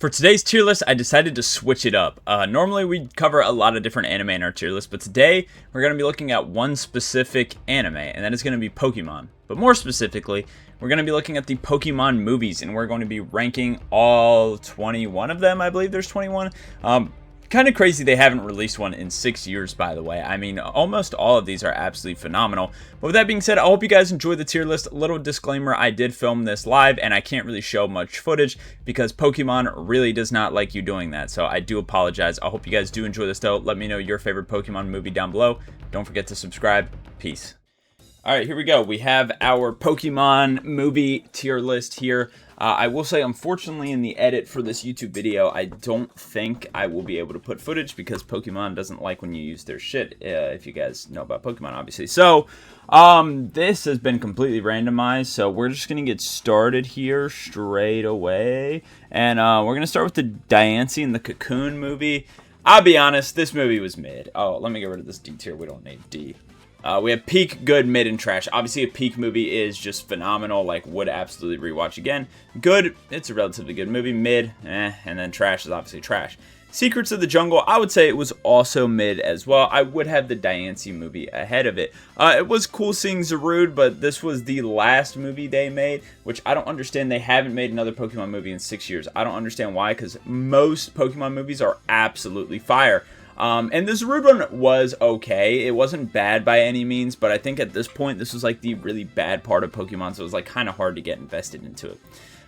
For today's tier list, I decided to switch it up. Normally, we cover a lot of different anime in our tier list, but today we're going to be looking at one specific anime, and that is going to be Pokemon. But more specifically, we're going to be looking at the Pokemon movies, and we're going to be ranking all 21 of them. I believe there's 21. Kind of crazy they haven't released one in 6 years, by the way. I mean, almost all of these are absolutely phenomenal. But with that being said, I hope you guys enjoyed the tier list. Little disclaimer, I did film this live, and I can't really show much footage because Pokemon really does not like you doing that. So I do apologize. I hope you guys do enjoy this, though. Let me know your favorite Pokemon movie down below. Don't forget to subscribe. Peace. Alright, here we go. We have our Pokemon movie tier list here. I will say, unfortunately, in the edit for this YouTube video, I don't think I will be able to put footage because Pokemon doesn't like when you use their shit, if you guys know about Pokemon, obviously. So, this has been completely randomized, so we're just going to get started here straight away. And we're going to start with the Diancie and the Cocoon movie. I'll be honest, this movie was mid. Oh, let me get rid of this D tier. We don't need D. We have peak, good, mid, and trash. Obviously, a peak movie is just phenomenal. Like, would absolutely rewatch again. Good, it's a relatively good movie. Mid, and then trash is obviously trash. Secrets of the Jungle, I would say it was also mid as well. I would have the Diancie movie ahead of it. It was cool seeing Zarude, but this was the last movie they made, which I don't understand. They haven't made another Pokemon movie in 6 years. I don't understand why, because most Pokemon movies are absolutely fire. And this Zarude one was okay. It wasn't bad by any means, but I think at this point, this was like the really bad part of Pokemon, so it was like kind of hard to get invested into it.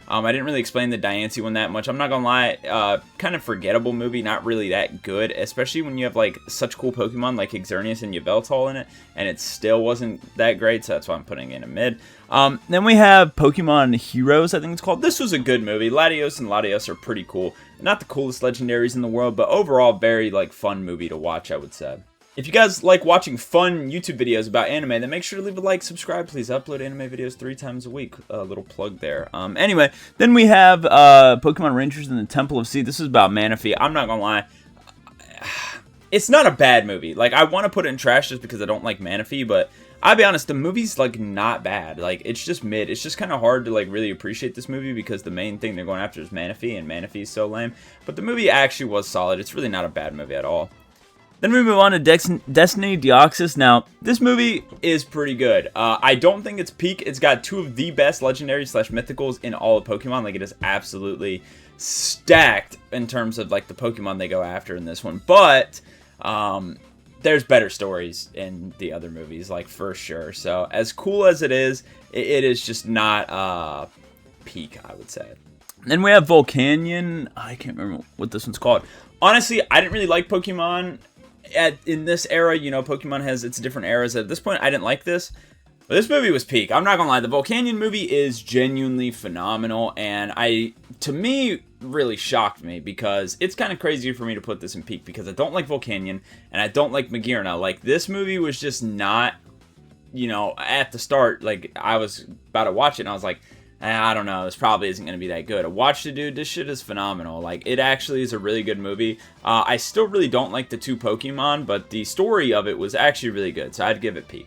I didn't really explain the Diancie one that much. I'm not gonna lie, kind of forgettable movie, not really that good, especially when you have like such cool Pokemon like Xerneas and Yveltal in it, and it still wasn't that great, so that's why I'm putting it in a mid. Then we have Pokemon Heroes, I think it's called. This was a good movie. Latios and Latios are pretty cool. Not the coolest legendaries in the world, but overall very like fun movie to watch, I would say. If you guys like watching fun YouTube videos about anime, then make sure to leave a like, subscribe, please. I upload anime videos 3 times a week. A little plug there. Anyway, then we have Pokemon Rangers in the Temple of Sea. This is about Manaphy. I'm not gonna lie. It's not a bad movie. Like, I want to put it in trash just because I don't like Manaphy, but I'll be honest, the movie's like not bad. Like, it's just mid. It's just kind of hard to like really appreciate this movie because the main thing they're going after is Manaphy, and Manaphy is so lame. But the movie actually was solid. It's really not a bad movie at all. Then we move on to Destiny Deoxys. Now, this movie is pretty good. I don't think it's peak. It's got 2 of the best legendaries / mythicals in all of Pokemon. Like, it is absolutely stacked in terms of like the Pokemon they go after in this one. But there's better stories in the other movies, like, for sure. So, as cool as it is just not peak, I would say. Then we have Volcanion. I can't remember what this one's called. Honestly, I didn't really like Pokemon in this era. You know, Pokemon has its different eras. At this point, I didn't like this. But this movie was peak. I'm not gonna lie. The Volcanion movie is genuinely phenomenal, and to me, really shocked me because it's kind of crazy for me to put this in peak because I don't like Volcanion and I don't like Magearna. Like, this movie was just not, you know, at the start, like, I was about to watch it and I was like, I don't know, this probably isn't going to be that good. I watched it, dude. This shit is phenomenal. Like, it actually is a really good movie. I still really don't like the 2 Pokemon, but the story of it was actually really good, so I'd give it peak.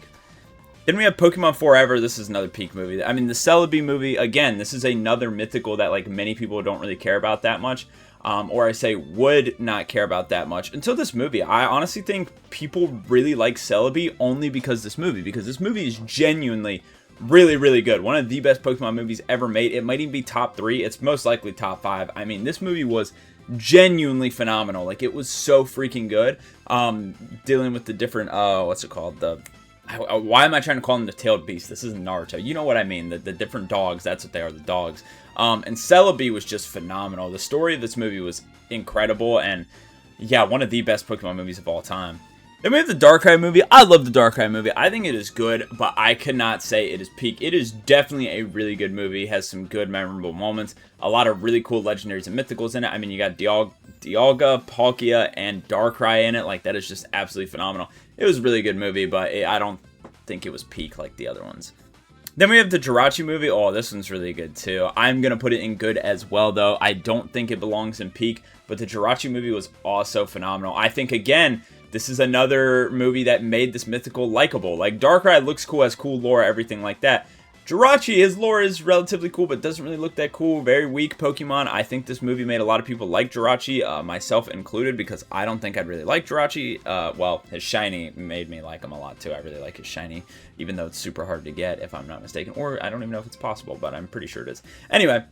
Then we have Pokemon Forever. This is another peak movie. I mean, the Celebi movie, again, this is another mythical that, like, many people don't really care about that much. Or I say would not care about that much until this movie. I honestly think people really like Celebi only because this movie is genuinely really, really good. One of the best Pokemon movies ever made. It might even be top 3. It's most likely top 5. I mean, this movie was genuinely phenomenal. Like, it was so freaking good. Dealing with the different, what's it called? Why am I trying to call them the tailed beast? This isn't Naruto. You know what I mean. The different dogs. That's what they are, the dogs. And Celebi was just phenomenal. The story of this movie was incredible. And yeah, one of the best Pokemon movies of all time. Then we have the Darkrai movie. I love the Darkrai movie. I think it is good, but I cannot say it is peak. It is definitely a really good movie. It has some good, memorable moments. A lot of really cool legendaries and mythicals in it. I mean, you got Dialga, Palkia, and Darkrai in it. Like, that is just absolutely phenomenal. It was a really good movie, but I don't think it was peak like the other ones. Then we have the Jirachi movie. Oh, this one's really good too. I'm going to put it in good as well, though. I don't think it belongs in peak, but the Jirachi movie was also phenomenal. I think, again, this is another movie that made this mythical likable. Like, Darkrai looks cool, has cool lore, everything like that. Jirachi, his lore is relatively cool, but doesn't really look that cool. Very weak Pokemon. I think this movie made a lot of people like Jirachi, myself included, because I don't think I'd really like Jirachi. Well, his shiny made me like him a lot too. I really like his shiny, even though it's super hard to get, if I'm not mistaken. Or I don't even know if it's possible, but I'm pretty sure it is. Anyway,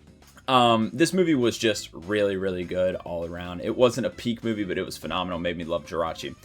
this movie was just really, really good all around. It wasn't a peak movie, but it was phenomenal. Made me love Jirachi.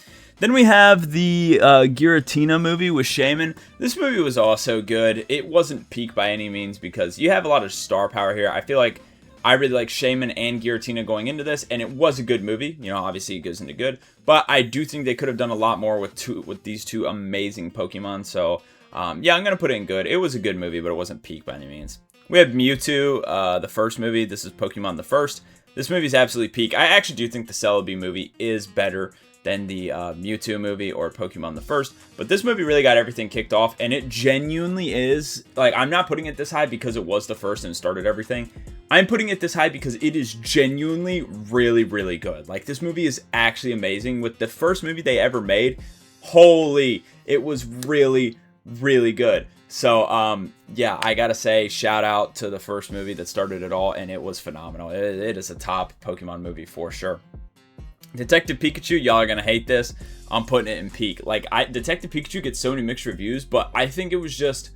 Then we have the Giratina movie with Shaman. This movie was also good. It wasn't peak by any means because you have a lot of star power here. I feel like I really like Shaman and Giratina going into this, and it was a good movie. You know, obviously it goes into good, but I do think they could have done a lot more with these two amazing Pokemon. So yeah, I'm gonna put it in good. It was a good movie, but it wasn't peak by any means. We have Mewtwo, the first movie. This is Pokemon the First. This movie is absolutely peak. I actually do think the Celebi movie is better than the Mewtwo movie or Pokemon the First, but this movie really got everything kicked off, and it genuinely is, like, I'm not putting it this high because it was the first and started everything. I'm putting it this high because it is genuinely really, really good. Like, this movie is actually amazing. With the first movie they ever made, holy, it was really, really good. So, yeah, I gotta say, shout out to the first movie that started it all, and it was phenomenal. It is a top Pokemon movie for sure. Detective Pikachu, y'all are gonna hate this. I'm putting it in peak. Like, Detective Pikachu gets so many mixed reviews, but I think it was just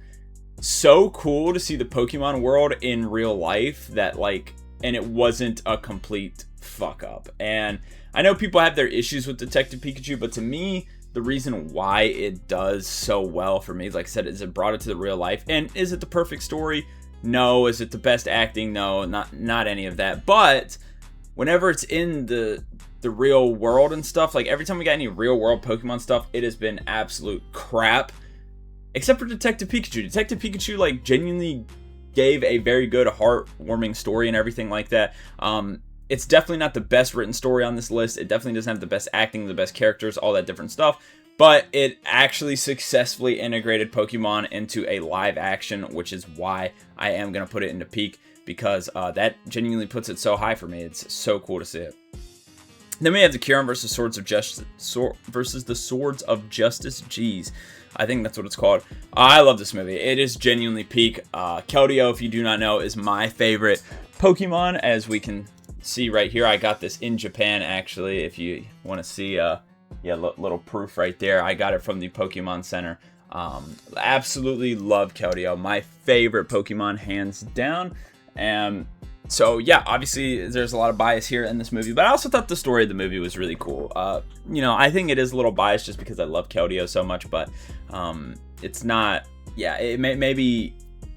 so cool to see the Pokemon world in real life that, like, and it wasn't a complete fuck up. And I know people have their issues with Detective Pikachu, but to me, the reason why it does so well for me, like I said, is it brought it to the real life. And is it the perfect story? No. Is it the best acting? No, not any of that. But whenever it's in the real world and stuff, like every time we got any real world Pokemon stuff, it has been absolute crap. Except for Detective Pikachu. Detective Pikachu, like, genuinely gave a very good, heartwarming story and everything like that. It's definitely not the best written story on this list. It definitely doesn't have the best acting, the best characters, all that different stuff. But it actually successfully integrated Pokemon into a live action, which is why I am going to put it into peak, because that genuinely puts it so high for me. It's so cool to see it. Then we have the Kieran versus Swords of Justice versus the Swords of Justice. Jeez, I think that's what it's called. I love this movie. It is genuinely peak. Keldeo, if you do not know, is my favorite Pokemon, as we can see right here. I got this in Japan, actually. If you want to see, yeah, little proof right there. I got it from the Pokemon Center. Absolutely love Keldeo. My favorite Pokemon, hands down. And so, yeah, obviously there's a lot of bias here in this movie, but I also thought the story of the movie was really cool. You know, I think it is a little biased just because I love Keldeo so much, but it's not, yeah, it may be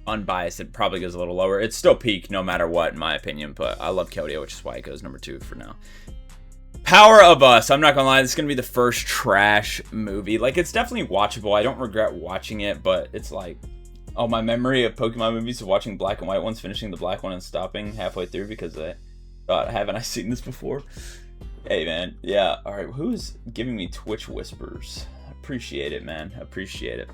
unbiased. It probably goes a little lower. It's still peak no matter what, in my opinion, but I love Keldeo, which is why it goes number 2 for now. Power of Us. I'm not gonna lie, this is gonna be the first trash movie. Like, it's definitely watchable. I don't regret watching it, but it's like, oh, my memory of Pokemon movies of watching black and white ones, finishing the black one and stopping halfway through because I thought, haven't I seen this before? Hey, man. Yeah. All right. Who's giving me Twitch whispers? Appreciate it, man. Appreciate it.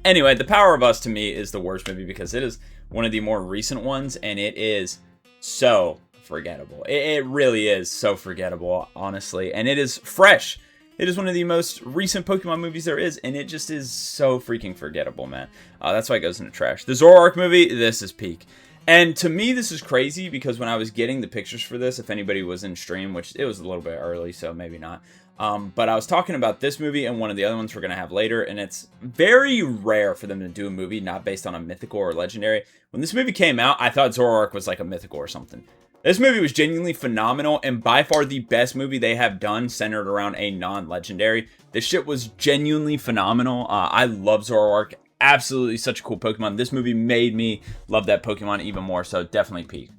Anyway, The Power of Us to me is the worst movie because it is one of the more recent ones, and it is so forgettable. It really is so forgettable, honestly, and it is fresh. It is one of the most recent Pokemon movies there is, and it just is so freaking forgettable, man. That's why it goes into trash. The Zoroark movie, this is peak. And to me, this is crazy because when I was getting the pictures for this, if anybody was in stream, which it was a little bit early, so maybe not. But I was talking about this movie and one of the other ones we're going to have later, and it's very rare for them to do a movie not based on a mythical or legendary. When this movie came out, I thought Zoroark was like a mythical or something. This movie was genuinely phenomenal and by far the best movie they have done centered around a non-legendary. This shit was genuinely phenomenal. I love Zoroark. Absolutely such a cool Pokemon. This movie made me love that Pokemon even more, so definitely peak.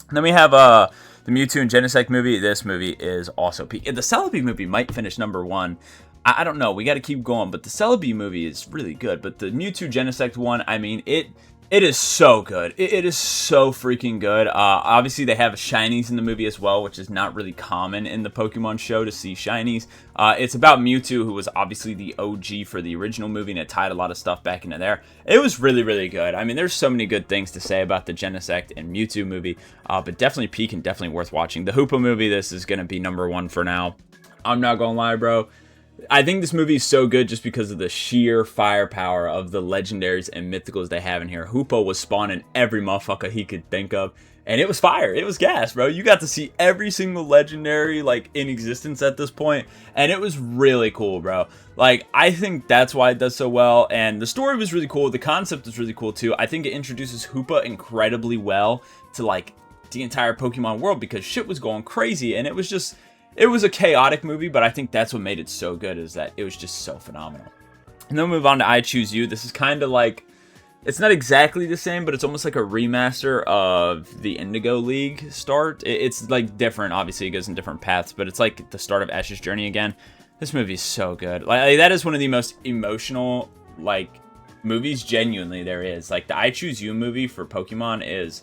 And then we have the Mewtwo and Genesect movie. This movie is also peak. The Celebi movie might finish number 1. I don't know. We got to keep going, but the Celebi movie is really good. But the Mewtwo Genesect one, I mean, it is so good. It is so freaking good. Obviously, they have shinies in the movie as well, which is not really common in the Pokemon show to see shinies. It's about Mewtwo, who was obviously the OG for the original movie, and it tied a lot of stuff back into there. It was really, really good. I mean, there's so many good things to say about the Genesect and Mewtwo movie, but definitely peak and definitely worth watching. The Hoopa movie, this is going to be number 1 for now. I'm not going to lie, bro. I think this movie is so good just because of the sheer firepower of the legendaries and mythicals they have in here. Hoopa was spawning every motherfucker he could think of, and it was fire. It was gas, bro. You got to see every single legendary, like, in existence at this point, and it was really cool, bro. Like, I think that's why it does so well, and the story was really cool. The concept was really cool, too. I think it introduces Hoopa incredibly well to, like, the entire Pokemon world because shit was going crazy, and it was just... It was a chaotic movie, but I think that's what made it so good, is that it was just so phenomenal. And then we'll move on to I Choose You. This is kind of like, it's not exactly the same, but it's almost like a remaster of the Indigo League start. It's like different, obviously it goes in different paths, but it's like the start of Ash's journey again. This movie is so good. Like that is one of the most emotional, like, movies genuinely there is. Like the I Choose You movie for Pokemon is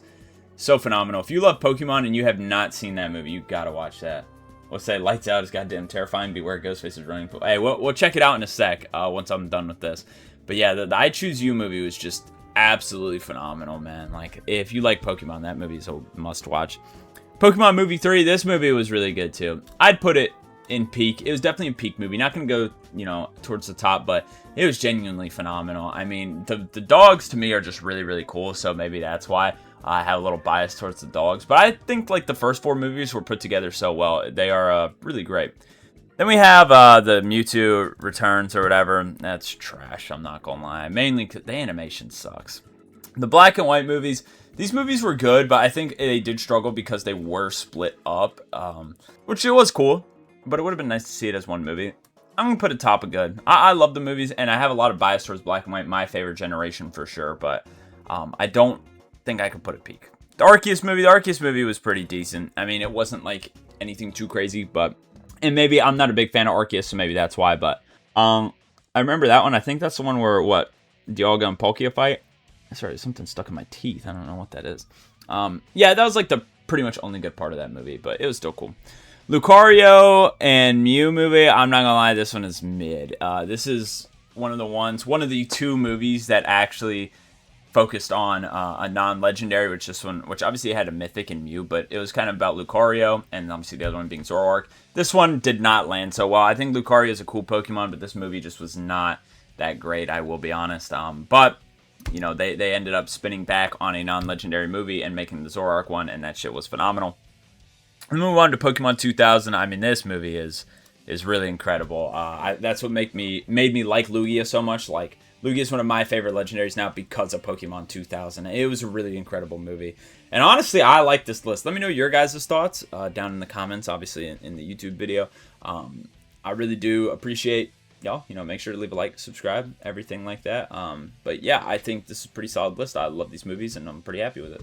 so phenomenal. If you love Pokemon and you have not seen that movie, you gotta watch that. We'll say Lights Out is goddamn terrifying. Beware Ghostface is running. Hey, we'll check it out in a sec once I'm done with this. But yeah, the I Choose You movie was just absolutely phenomenal, man. Like, if you like Pokemon, that movie is a must-watch. Pokemon Movie 3, this movie was really good, too. I'd put it in peak. It was definitely a peak movie. Not going to go, you know, towards the top, but it was genuinely phenomenal. I mean, the dogs, to me, are just really, really cool, so maybe that's why I have a little bias towards the dogs. But I think, like, the first 4 movies were put together so well. They are really great. Then we have the Mewtwo Returns or whatever. That's trash, I'm not going to lie. Mainly because the animation sucks. The black and white movies, these movies were good, but I think they did struggle because they were split up, which it was cool. But it would have been nice to see it as one movie. I'm going to put it top of good. I love the movies, and I have a lot of bias towards black and white. My favorite generation for sure, but I don't think I could put it peak. The Arceus movie was pretty decent. I mean, it wasn't like anything too crazy, but... And maybe I'm not a big fan of Arceus, so maybe that's why, but... I remember that one. I think that's the one where, what? Dialga and Palkia fight? Sorry, something stuck in my teeth. I don't know what that is. Yeah, that was like the pretty much only good part of that movie, but it was still cool. Lucario and Mew movie, I'm not gonna lie, this one is mid. This is one of the 2 movies that actually focused on a non-legendary, which obviously had a mythic in Mew, but it was kind of about Lucario, and obviously the other one being Zoroark. This one did not land so well. I think Lucario is a cool Pokemon, but this movie just was not that great, I will be honest. But, you know, they ended up spinning back on a non-legendary movie and making the Zoroark one, and that shit was phenomenal. And move on to Pokemon 2000. I mean, this movie is really incredible. That's what made me like Lugia so much. Like, Lugia is one of my favorite legendaries now because of Pokemon 2000. It was a really incredible movie. And honestly, I like this list. Let me know your guys' thoughts down in the comments, obviously, in the YouTube video. I really do appreciate y'all. You know, make sure to leave a like, subscribe, everything like that. But yeah, I think this is a pretty solid list. I love these movies, and I'm pretty happy with it.